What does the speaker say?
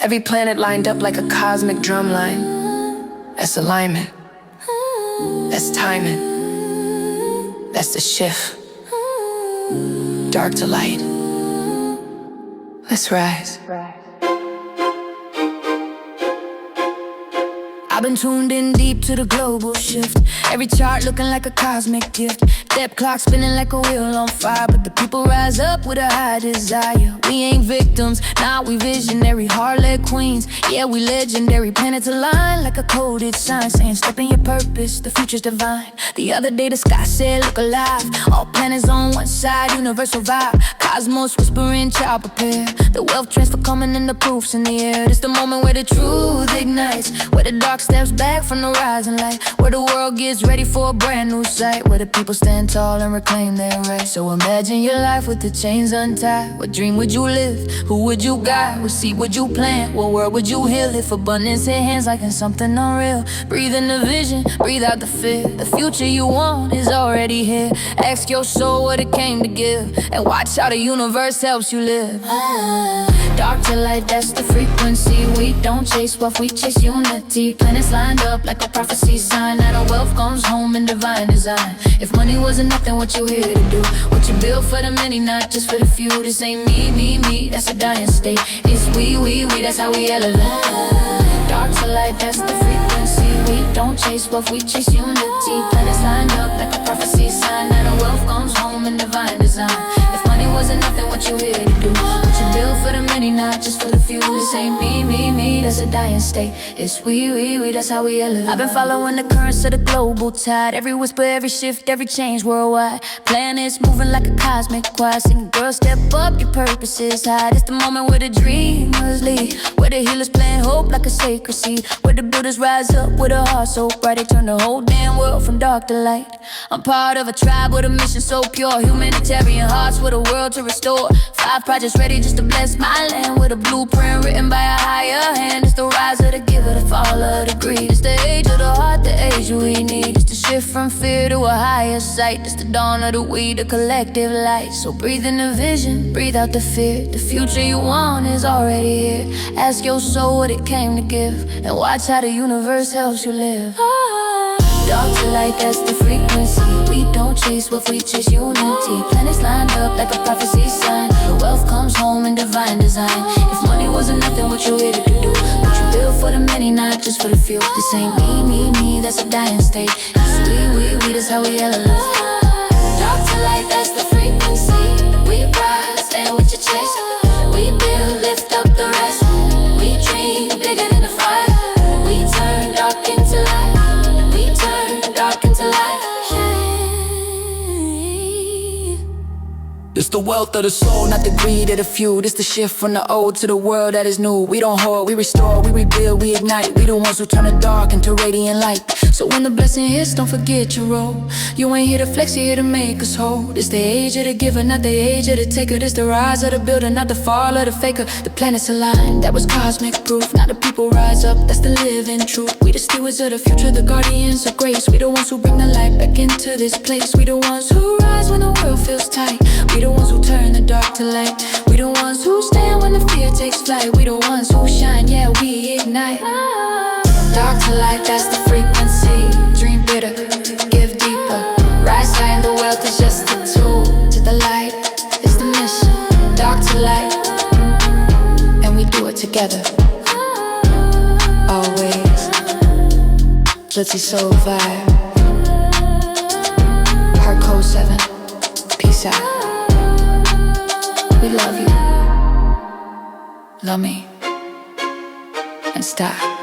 Every planet lined up like a cosmic drum line. That's alignment. That's timing. That's the shift. Dark to light. Let's rise. I've been tuned in deep to the global shift. Every chart looking like a cosmic gift. Step clock spinning like a wheel on fire. But the people rise up with a high desire. We ain't victims, nah, we visionary, heart-led queens. Yeah, we legendary, planets align like a coded sign, saying step in your purpose, the future's divine. The other day the sky said look alive. All planets on one side, universal vibe. Cosmos whispering, child prepare. The wealth transfer coming in, the proofs in the air. This the moment where the truth ignites, where the dark steps back from the rising light, where the world gets ready for a brand new sight, where the people stand tall and reclaim their rights. So imagine your life with the chains untied. What dream would you live? Who would you guide? What seed would you plant? What word would you heal? If abundance hit hands like in something unreal. Breathe in the vision, breathe out the fear. The future you want is already here. Ask your soul what it came to give, and watch how the universe helps you live. Dark to light, that's the frequency. We don't chase wealth, we chase unity. Planets lined up like a prophecy sign, that our wealth comes home in divine design. If money wasn't nothing, what you here to do? What you build for the many, not just for the few. This ain't me, that's a dying state. It's we, that's how we elevate. Dark to light, that's the frequency. We don't chase wealth, we chase unity. Planets lined up like a prophecy sign, that our wealth comes home in divine design. If money wasn't nothing, what you here to do? What you build for the many, not just for the few. This ain't me, that's a dying state. It's we, that's how we elevate. I've been following the currents of the global tide. Every whisper, every shift, every change worldwide. Planets moving like a cosmic choir, singing, girl, step up, your purpose is high. It's the moment where the dreamers lead, where the healers plant hope like a sacred seed, where the builders rise up with a heart so bright they turn the whole damn world from dark to light. I'm part of a tribe with a mission so pure, humanitarian hearts with a world to restore. 5 projects ready just to bless my land, with a blueprint written by a higher hand. It's the rise of the giver, the fall of the greed. It's the age of the heart, the age we need. It's the shift from fear to a higher sight. It's the dawn of the we, the collective light. So breathe in the vision, breathe out the fear. The future you want is already here. Ask your soul what it came to give, and watch how the universe helps you live. Dark to light, that's the frequency. We don't chase wealth, we chase unity. Planets lined up like a prophecy sign. The wealth comes home in divine design. If money wasn't nothing, what you here to do? What you build for the many, not just for the few. This ain't me, that's a dying state. It's we, that's how we elevate. Dark to light, that's the frequency. We rise, stand with your chest. We build, lift up the rest. We dream bigger than the fire. We turn dark into light. Dark into light. It's the wealth of the soul, not the greed of the few. This the shift from the old to the world that is new. We don't hoard, we restore, we rebuild, we ignite. We the ones who turn the dark into radiant light. So when the blessing hits, don't forget your role. You ain't here to flex, you're here to make us whole. This the age of the giver, not the age of the taker. This the rise of the builder, not the fall of the faker. The planets align, that was cosmic proof. Now the people rise up, that's the living truth. We the stewards of the future, the guardians of grace. We the ones who bring the light back into this place. We the ones who rise when the world feels tight. We the ones who turn the dark to light. We the ones who stand when the fear takes flight. We the ones who shine, yeah, we ignite. Dark to light, that's the frequency. Dream bigger, give deeper. Rise high and the wealth is just a tool. To the light is the mission. Dark to light, and we do it together. Always. Glitzy soul vibe. Heart code 7. Peace out. We love you. Lumi and STEF.